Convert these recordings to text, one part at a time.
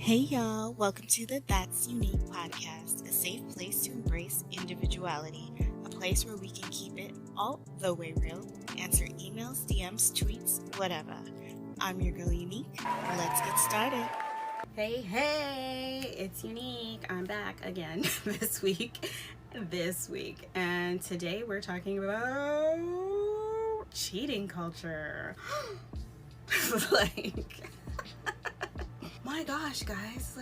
Hey y'all, welcome to the That's Unique podcast, a safe place to embrace individuality, a place where we can keep it all the way real, answer emails, DMs, tweets, whatever. I'm your girl Unique. Let's get started. Hey, it's Unique. I'm back again this week, and today we're talking about cheating culture. My gosh, guys,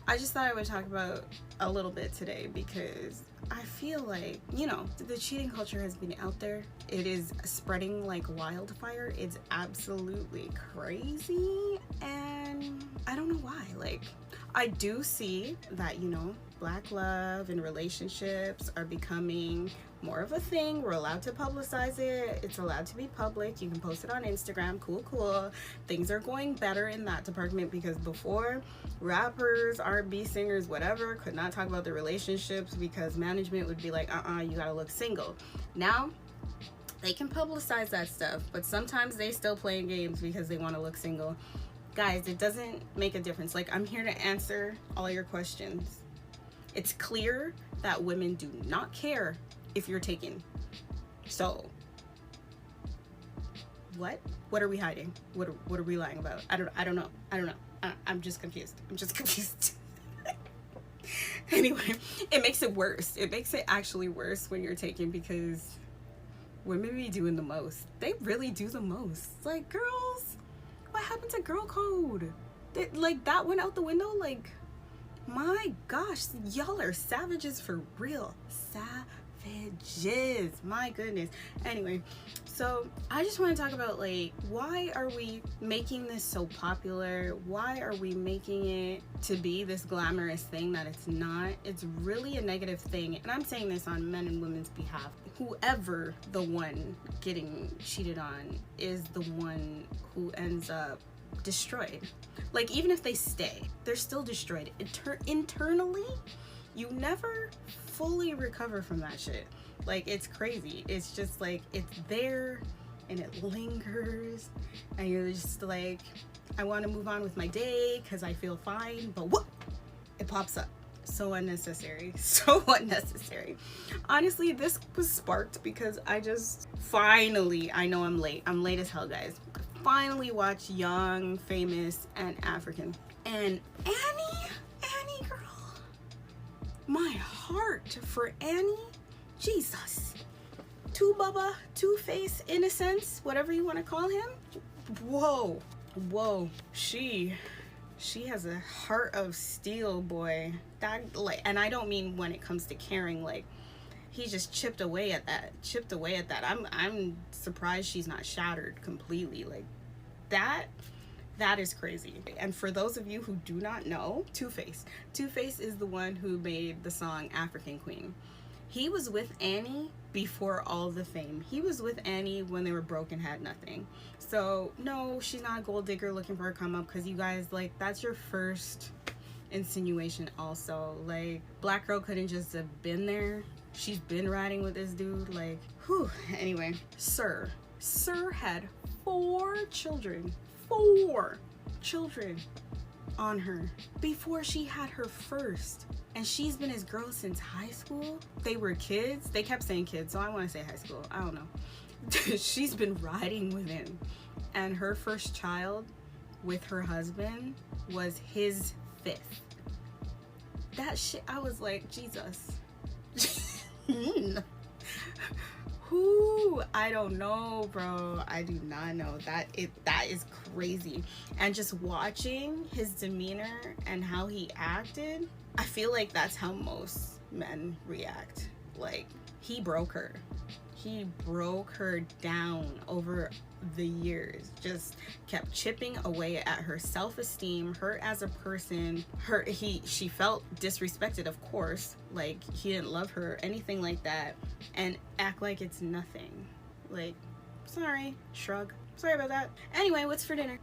I just thought I would talk about a little bit today because I feel like, the cheating culture has been out there. It is spreading like wildfire. It's absolutely crazy, and I don't know why. I do see that, Black love and relationships are becoming more of a thing. We're allowed to publicize it. It's allowed to be public. You can post it on Instagram. Cool. Things are going better in that department because before, rappers, R&B singers, whatever, could not talk about their relationships because management would be like, you gotta look single. Now, they can publicize that stuff, but sometimes they still playing games because they want to look single. Guys, it doesn't make a difference. I'm here to answer all your questions. It's clear that women do not care if you're taken. So, what are we hiding? What are we lying about? I don't know. I'm just confused. Anyway, it makes it worse. It makes it actually worse when you're taken because women be doing the most. They really do the most. Girls, what happened to girl code? That went out the window. My gosh, y'all are savages for real. Savages, my goodness. Anyway, so I just want to talk about why are we making this so popular? Why are we making it to be this glamorous thing that it's not? It's really a negative thing, and I'm saying this on men and women's behalf. Whoever the one getting cheated on is the one who ends up destroyed. Even if they stay, they're still destroyed. Internally, you never fully recover from that shit. It's crazy. It's just it's there and it lingers and you're just I want to move on with my day because I feel fine, but whoop, it pops up. So unnecessary. Honestly, this was sparked because I just finally, I know I'm late as hell, guys, finally watched Young, Famous, and African. And Annie girl, my heart for Annie, Jesus. Two-Face, Innocence, whatever you want to call him. Whoa, she has a heart of steel, boy. And I don't mean when it comes to caring, he just chipped away at that. I'm surprised she's not shattered completely. That is crazy. And for those of you who do not know, Two-Face is the one who made the song African Queen. He was with Annie before all the fame. He was with Annie when they were broke and had nothing. So no, she's not a gold digger looking for a come up, because you guys, that's your first insinuation also. Black girl couldn't just have been there. She's been riding with this dude. Whew. Anyway, Sir had 4 children on her before she had her first. And she's been his girl since high school. They were kids. They kept saying kids, so I want to say high school. I don't know. She's been riding with him. And her first child with her husband was his 5th. That shit, I was like, Jesus. Who? I don't know, bro. I do not know. That is crazy. And just watching his demeanor and how he acted, I feel like that's how most men react. He broke her. He broke her down over the years. Just kept chipping away at her self-esteem, her as a person. She felt disrespected, of course. He didn't love her, anything like that, and act like it's nothing. Sorry, shrug. Sorry about that. Anyway, what's for dinner?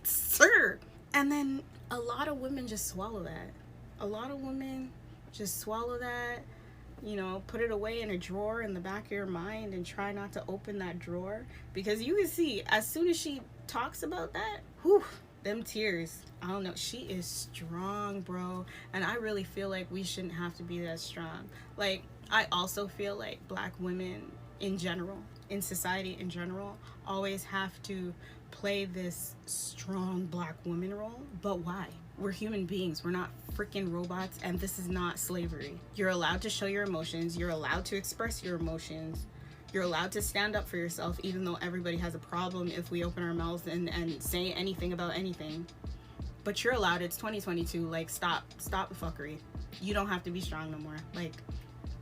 Sir. And then a lot of women just swallow that. Put it away in a drawer in the back of your mind and try not to open that drawer, because you can see as soon as she talks about that, whew, them tears, I don't know, she is strong, bro. And I really feel like we shouldn't have to be that strong. Like, I also feel like black women in general, in society in general, always have to play this strong black woman role. But why? We're human beings. We're not freaking robots, and this is not slavery. You're allowed to show your emotions. You're allowed to express your emotions. You're allowed to stand up for yourself, even though everybody has a problem if we open our mouths and say anything about anything. But you're allowed. It's 2022. Like, stop the fuckery. You don't have to be strong no more. Like,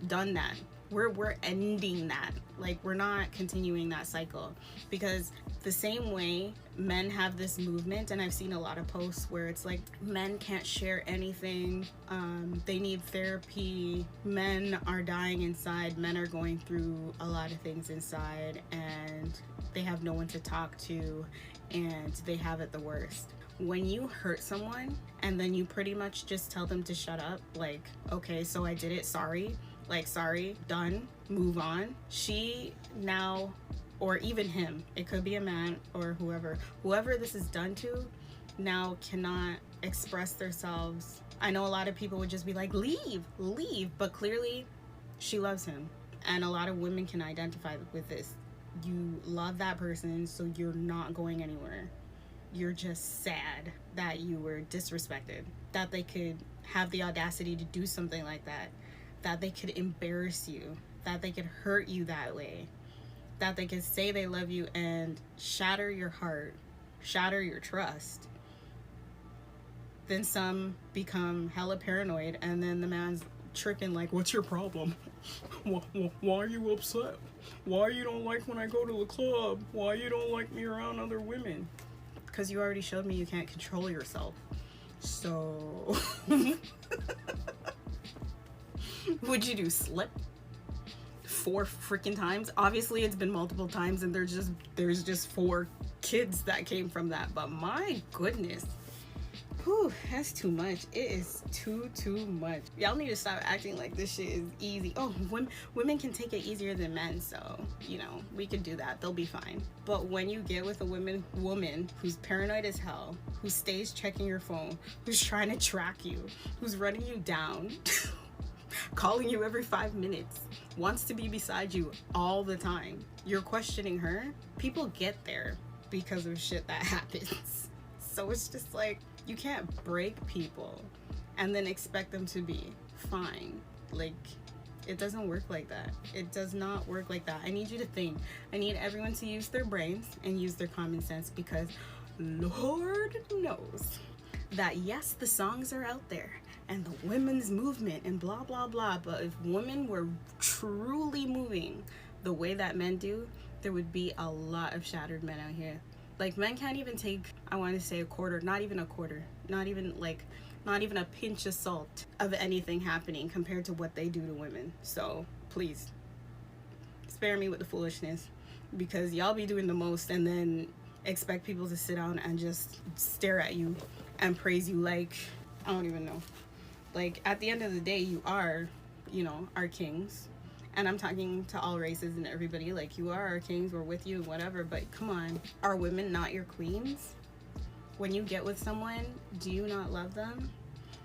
done that. We're ending that. Like, we're not continuing that cycle, because the same way men have this movement, and I've seen a lot of posts where it's like men can't share anything, they need therapy, men are dying inside, men are going through a lot of things inside, and they have no one to talk to, and they have it the worst. When you hurt someone and then you pretty much just tell them to shut up, like, okay, so I did it, sorry, like, sorry, done, move on. She now, or even him, it could be a man or whoever this is done to, now cannot express themselves. I know a lot of people would just be like, leave, but clearly she loves him. And a lot of women can identify with this. You love that person, so you're not going anywhere. You're just sad that you were disrespected, that they could have the audacity to do something like that, that they could embarrass you, that they could hurt you that way, that they could say they love you and shatter your heart, shatter your trust. Then some become hella paranoid, and then the man's tripping like, what's your problem? Why are you upset? Why you don't like when I go to the club? Why you don't like me around other women? Because you already showed me you can't control yourself. So would you do slip 4 freaking times? Obviously it's been multiple times, and there's just 4 kids that came from that, but my goodness, whew, that's too much. It is too much. Y'all need to stop acting like this shit is easy. Oh, women can take it easier than men, so, you know, we could do that. They'll be fine. But when you get with a woman who's paranoid as hell, who stays checking your phone, who's trying to track you, who's running you down, calling you every 5 minutes, wants to be beside you all the time, you're questioning her, people get there because of shit that happens. So it's just like, you can't break people and then expect them to be fine. Like, it doesn't work like that. It does not work like that. I need you to think. I need everyone to use their brains and use their common sense, because Lord knows that, yes, the songs are out there and the women's movement and blah, blah, blah. But if women were truly moving the way that men do, there would be a lot of shattered men out here. Like, men can't even take, I want to say, a quarter, not even a pinch of salt of anything happening compared to what they do to women. So please spare me with the foolishness, because y'all be doing the most and then expect people to sit down and just stare at you and praise you like, I don't even know. Like, at the end of the day, you are, you know, our kings. And I'm talking to all races and everybody, like, you are our kings, we're with you, whatever, but come on, are women not your queens? When you get with someone, do you not love them?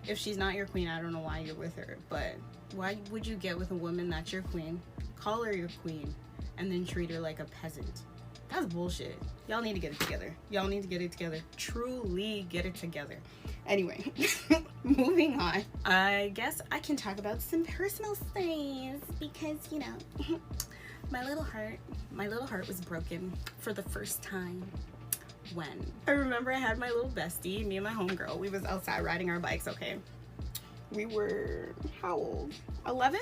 If she's not your queen, I don't know why you're with her, but why would you get with a woman that's your queen, call her your queen, and then treat her like a peasant? That's bullshit. Y'all need to get it together. Y'all need to get it together. Truly get it together. Anyway, moving on. I guess I can talk about some personal things, because, you know, my little heart was broken for the first time when I remember I had my little bestie, me and my homegirl. We was outside riding our bikes, okay? We were, how old? 11?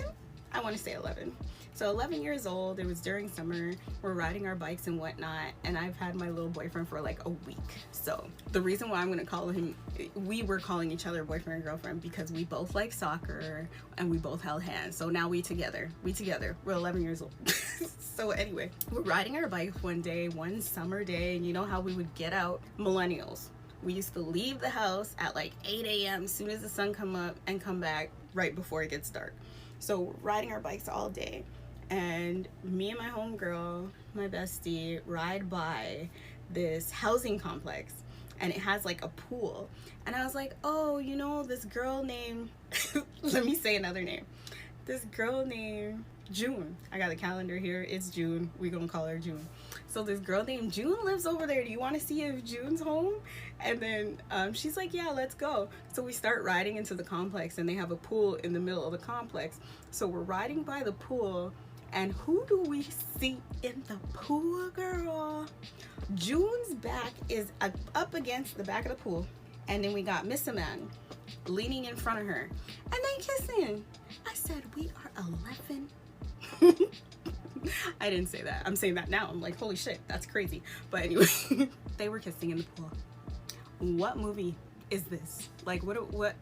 I want to say 11. So 11 years old, it was during summer, we're riding our bikes and whatnot, and I've had my little boyfriend for like a week. So the reason why I'm going to call him, we were calling each other boyfriend and girlfriend, because we both like soccer and we both held hands. So now we together, we're 11 years old. So anyway, we're riding our bikes one day, one summer day, and you know how we would get out, millennials. We used to leave the house at like 8 a.m. as soon as the sun come up and come back right before it gets dark. So we're riding our bikes all day. And me and my homegirl, my bestie, ride by this housing complex. and it has like a pool. And I was like, oh, you know, this girl named, let me say another name. This girl named June. I got the calendar here. It's June. We're gonna call her June. So this girl named June lives over there. Do you want to see if June's home? And then she's like, yeah, let's go. So we start riding into the complex, and they have a pool in the middle of the complex. So we're riding by the pool, and who do we see in the pool, girl? June's back is up against the back of the pool, and then we got Miss Man leaning in front of her, and they kissing. I said, we are 11. I didn't say that. I'm saying that now. I'm like, holy shit, that's crazy. But anyway, they were kissing in the pool. What movie is this? Like, what?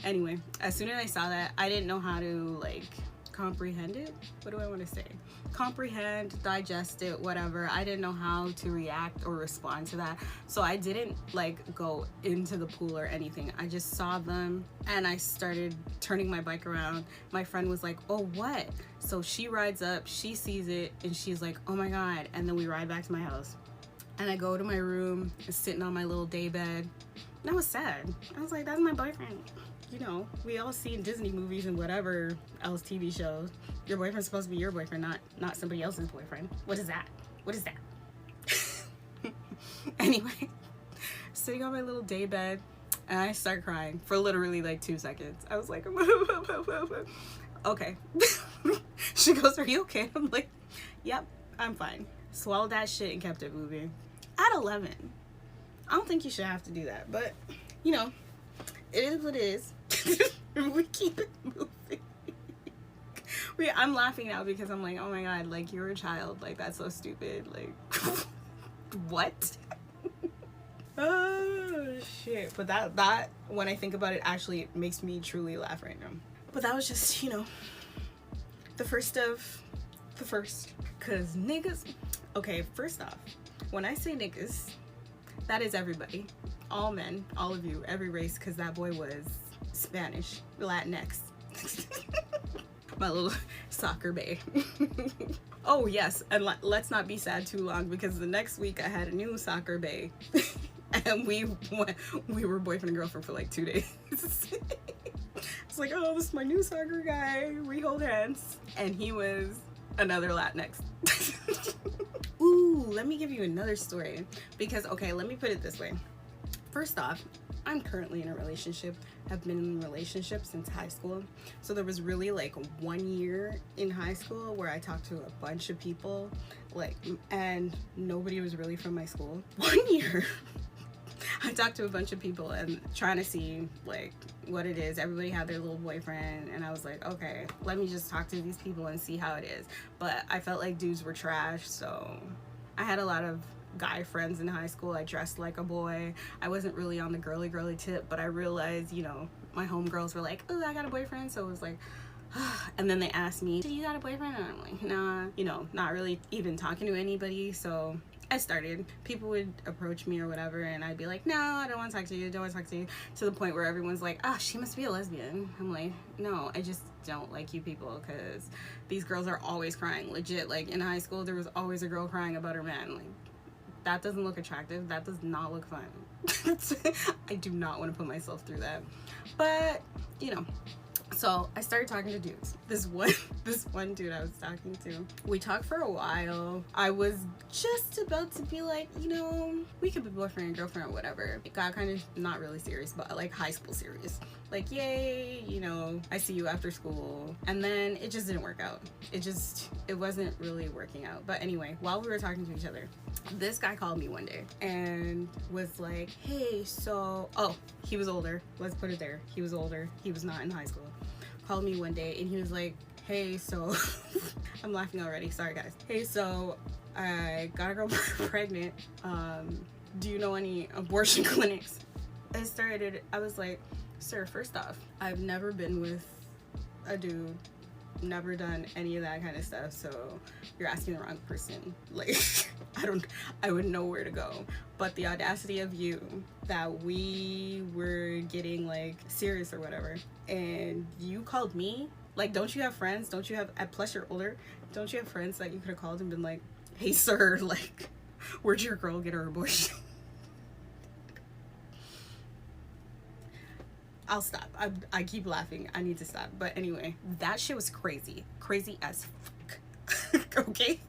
Anyway, as soon as I saw that, I didn't know how to, like, comprehend it. What do I want to say? Comprehend, digest it, whatever. I didn't know how to react or respond to that. So I didn't, like, go into the pool or anything. I just saw them, and I started turning my bike around. My friend was like, oh, what? So she rides up, she sees it, and she's like, oh my God. And then we ride back to my house. And I go to my room, sitting on my little day bed. And I was sad. I was like, that's my boyfriend. You know, we all see in Disney movies and whatever else TV shows, your boyfriend's supposed to be your boyfriend, not somebody else's boyfriend. What is that? What is that? Anyway, sitting on my little day bed, and I start crying for literally like 2 seconds. I was like, okay. She goes, are you okay? I'm like, yep, I'm fine. Swallowed that shit and kept it moving. At 11. I don't think you should have to do that, but, you know, it is what it is. We keep it moving. I'm laughing now because I'm like, oh my God, like, you're a child. Like, that's so stupid. Like, what? Oh, shit. But that, when I think about it, actually, it makes me truly laugh right now. But that was just, you know, the first of the first. Because niggas... Okay, first off, when I say niggas, that is everybody. All men, all of you, every race, because that boy was Spanish, Latinx. My little soccer bae. Oh yes, and let's not be sad too long, because the next week I had a new soccer bae. And we were boyfriend and girlfriend for like 2 days. It's like, oh, this is my new soccer guy. We hold hands. And he was another Latinx. Ooh, let me give you another story. Because, okay, let me put it this way. First off, I'm currently in a relationship. I've been in a relationship since high school. So there was really like 1 year in high school where I talked to a bunch of people, like, and nobody was really from my school. 1 year. I talked to a bunch of people and trying to see like what it is. Everybody had their little boyfriend, and I was like, okay, let me just talk to these people and see how it is. But I felt like dudes were trash, so I had a lot of guy friends in high school. I dressed like a boy. I wasn't really on the girly tip, but I realized, you know, my homegirls were like, oh, I got a boyfriend. So it was like, and then they asked me, do you got a boyfriend? And I'm like, nah, you know, not really even talking to anybody. So I started. People would approach me or whatever, and I'd be like, no, I don't want to talk to you, don't want to talk to you, to the point where everyone's like, ah, she must be a lesbian. I'm like, no, I just don't like you people, because these girls are always crying. Legit, like in high school, there was always a girl crying about her man. Like, that doesn't look attractive. That does not look fun. I do not want to put myself through that. But, you know, so I started talking to dudes. This one dude I was talking to, we talked for a while. I was just about to be like, you know, we could be boyfriend and girlfriend or whatever. It got kind of not really serious, but like high school serious. Like, yay, you know, I see you after school. And then it just didn't work out. It wasn't really working out. But anyway, while we were talking to each other, this guy called me one day and was like, hey, so, oh, he was older. Let's put it there. He was older. He was not in high school. Called me one day and he was like, hey, so, I'm laughing already. Sorry, guys. Hey, so I got a girl pregnant. Do you know any abortion clinics? I was like, sir, first off, I've never been with a dude, never done any of that kind of stuff, so you're asking the wrong person. Like, I wouldn't know where to go. But the audacity of you that we were getting like serious or whatever, and you called me, like, don't you have friends? Don't you have, plus you're older, don't you have friends that you could have called and been like, hey sir, like, where'd your girl get her abortion? I'll stop. I keep laughing. I need to stop. But anyway, that shit was crazy. Crazy as fuck. Okay?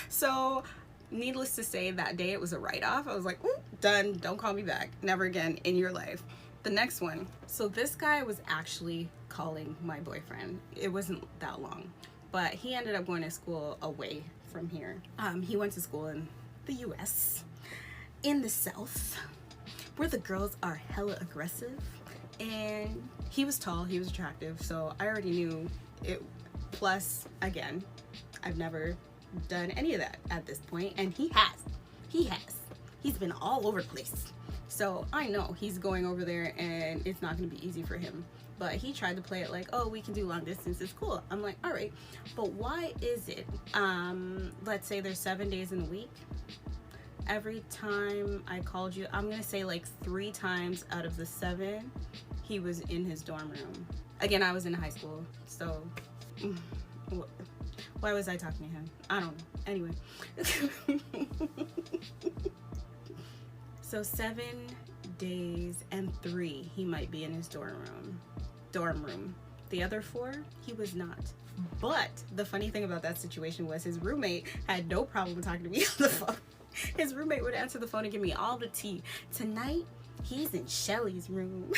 So, needless to say, that day it was a write-off. I was like, ooh, done. Don't call me back. Never again in your life. The next one. So, this guy was actually calling my boyfriend. It wasn't that long. But he ended up going to school away from here. He went to school in the US, in the South, where the girls are hella aggressive. And he was tall, he was attractive, so I already knew it. Plus, again, I've never done any of that at this point, and he has. He's been all over the place. So I know he's going over there and it's not going to be easy for him. But he tried to play it like, oh, we can do long distance, it's cool. I'm like, all right, but why is it, let's say there's 7 days in a week. Every time I called you, I'm going to say like 3 times out of the 7, he was in his dorm room. Again, I was in high school, so why was I talking to him? I don't know. Anyway. So 7 days and 3, he might be in his dorm room. The other 4, he was not. But the funny thing about that situation was his roommate had no problem talking to me on the phone. His roommate would answer the phone and give me all the tea. Tonight, he's in Shelly's room.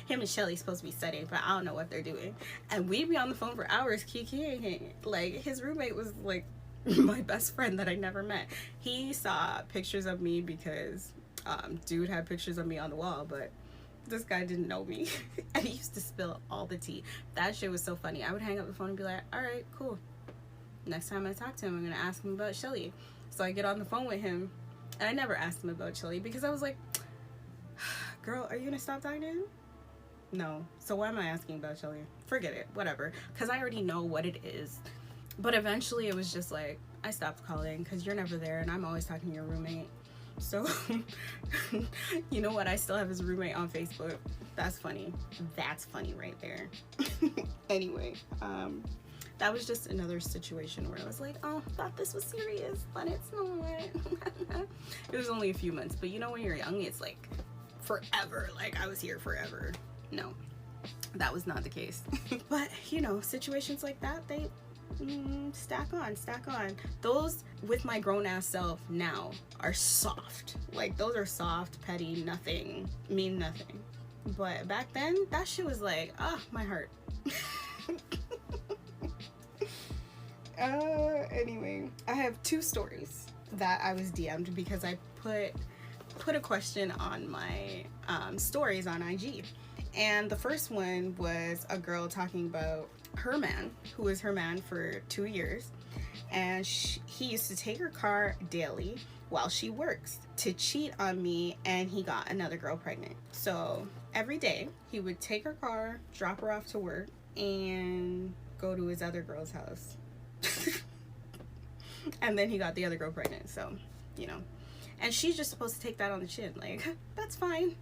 Him and Shelly's supposed to be studying, but I don't know what they're doing. And we'd be on the phone for hours kikiing. Like, his roommate was like my best friend that I never met. He saw pictures of me because dude had pictures of me on the wall, but this guy didn't know me. And he used to spill all the tea. That shit was so funny. I would hang up the phone and be like, all right, cool. Next time I talk to him, I'm gonna ask him about Shelly. So I get on the phone with him, and I never asked him about Shelly because I was like, girl, are you gonna stop talking to him? No. So why am I asking about Shelly? Forget it. Whatever. Because I already know what it is. But eventually it was just like, I stopped calling because you're never there and I'm always talking to your roommate. So, you know what? I still have his roommate on Facebook. That's funny. That's funny right there. Anyway, that was just another situation where I was like, oh, thought this was serious, but it's not. It was only a few months, but you know when you're young, it's like forever. Like I was here forever. No, that was not the case. But, you know, situations like that, they stack on. Those with my grown-ass self now are soft. Like, those are soft, petty, nothing, mean nothing. But back then, that shit was like, my heart. Anyway, I have 2 stories that I was DM'd because I put a question on my stories on IG. And the first one was a girl talking about her man, who was her man for 2 years. And he used to take her car daily while she works to cheat on me, and he got another girl pregnant. So every day he would take her car, drop her off to work, and go to his other girl's house. And then he got the other girl pregnant. So, you know. And she's just supposed to take that on the chin. Like, that's fine.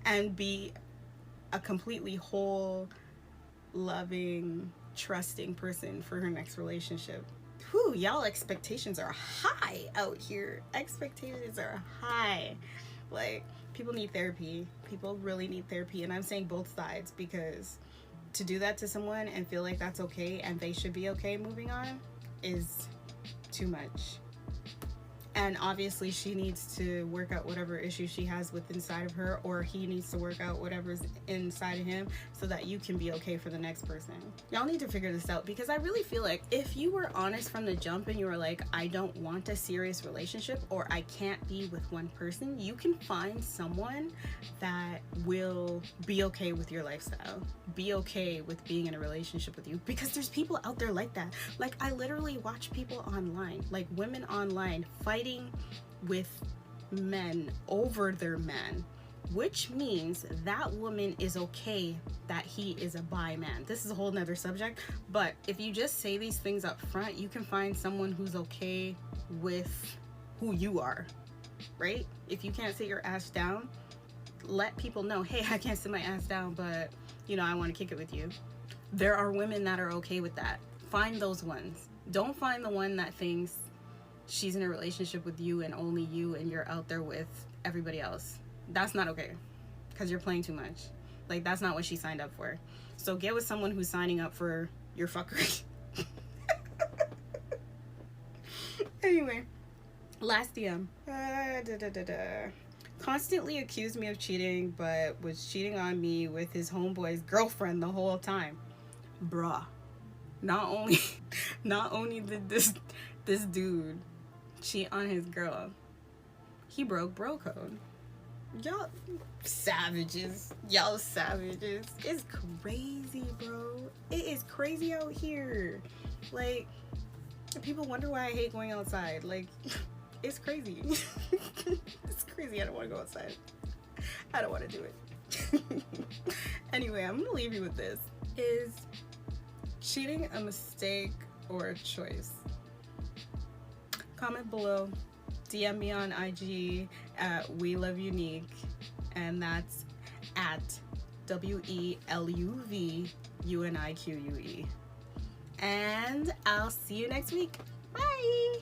And be a completely whole, loving, trusting person for her next relationship. Whew, y'all expectations are high out here. Expectations are high. Like, people need therapy. People really need therapy. And I'm saying both sides, because to do that to someone and feel like that's okay and they should be okay moving on is too much. And obviously she needs to work out whatever issue she has with inside of her, or he needs to work out whatever's inside of him so that you can be okay for the next person. Y'all need to figure this out, because I really feel like if you were honest from the jump and you were like, I don't want a serious relationship, or I can't be with one person, you can find someone that will be okay with your lifestyle, be okay with being in a relationship with you, because there's people out there like that. Like, I literally watch people online, like women online, fighting with men over their man, which means that woman is okay that he is a bi man. This is a whole nother subject, but if you just say these things up front, you can find someone who's okay with who you are, right? If you can't sit your ass down, let people know, hey, I can't sit my ass down, but you know, I want to kick it with you. There are women that are okay with that. Find those ones. Don't find the one that thinks she's in a relationship with you and only you, and you're out there with everybody else. That's not okay. because you're playing too much. Like, that's not what she signed up for. So get with someone who's signing up for your fuckery. Anyway, last DM. Constantly accused me of cheating, but was cheating on me with his homeboy's girlfriend the whole time. Bruh. Not only did this dude cheat on his girl, he broke bro code. Y'all savages. It's crazy, bro. It is crazy out here. Like, people wonder why I hate going outside. Like, it's crazy. It's crazy. I don't want to go outside. I don't want to do it. Anyway, I'm gonna leave you with this. Is cheating a mistake or a choice? Comment below. DM me on IG at Weluvunique, and that's at WELUVUNIQUE. And I'll see you next week. Bye!